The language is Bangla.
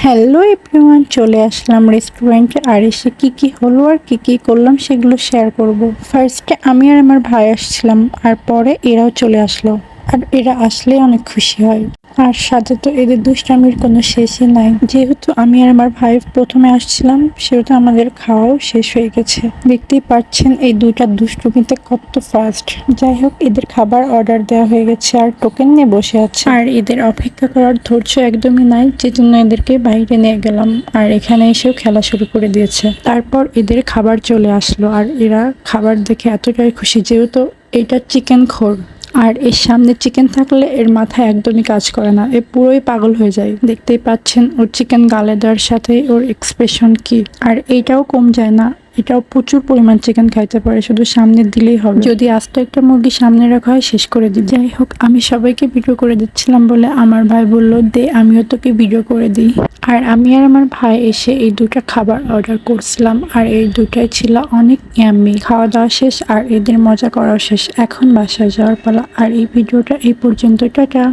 হ্যালো এভরিওয়ান, চলে আসলাম রেস্টুরেন্টে। আর এসে কি হলো আর কি করলাম সেগুলো শেয়ার করব। ফার্স্টে আমি আর আমার ভাই আসছিলাম, আর পরে এরাও চলে আসলো। আর এরা আসলে অনেক খুশি হয়। আর সাথে তো এদের দুষ্টামির কোনো শেষই নাই। যেহেতু আমি আর আমার ভাই প্রথমে আসছিলাম, সেহেতু আমাদের খাওয়াও শেষ হয়ে গেছে। দেখতেই পাচ্ছেন এই দুইটা দুষ্টুমিতে কত ফাস্ট। যাই হোক, এদের খাবার অর্ডার দেওয়া হয়ে গেছে আর টোকেন নিয়ে বসে আছে। আর এদের অপেক্ষা করার ধৈর্য একদমই নাই, যেজন্য এদেরকে বাইরে নিয়ে গেলাম। আর এখানে এসেও খেলা শুরু করে দিয়েছে। তারপর এদের খাবার চলে আসলো, আর এরা খাবার দেখে এতটাই খুশি, যেহেতু এটা চিকেন খোর। আর এর সামনে চিকেন থাকলে এর মাথায় একদমই কাজ করে না, এ পুরোই পাগল হয়ে যায়। দেখতেই পাচ্ছেন ওর চিকেন গালে দেওয়ার সাথে ওর এক্সপ্রেশন কি। আর এইটাও কম যায় না, এটাও প্রচুর পরিমাণ চিকেন খাইতে পারে, শুধু সামনে দিলেই হবে। যদি আস্ত একটা মুরগি সামনে রাখা হয় শেষ করে দিই। যাই হোক, আমি সবাইকে ভিডিও করে দিচ্ছিলাম বলে আমার ভাই বলল, দে আমিও তোকে ভিডিও করে দিই। আর আমি আর আমার ভাই এসে এই দুটা খাবার অর্ডার করছিলাম, আর এই দুটাই ছিল অনেক ইয়াম্মি। খাওয়া দাওয়া শেষ আর এদের মজা করাও শেষ। এখন বাসায় যাওয়ার পালা। আর এই ভিডিওটা এই পর্যন্ত, টাটা।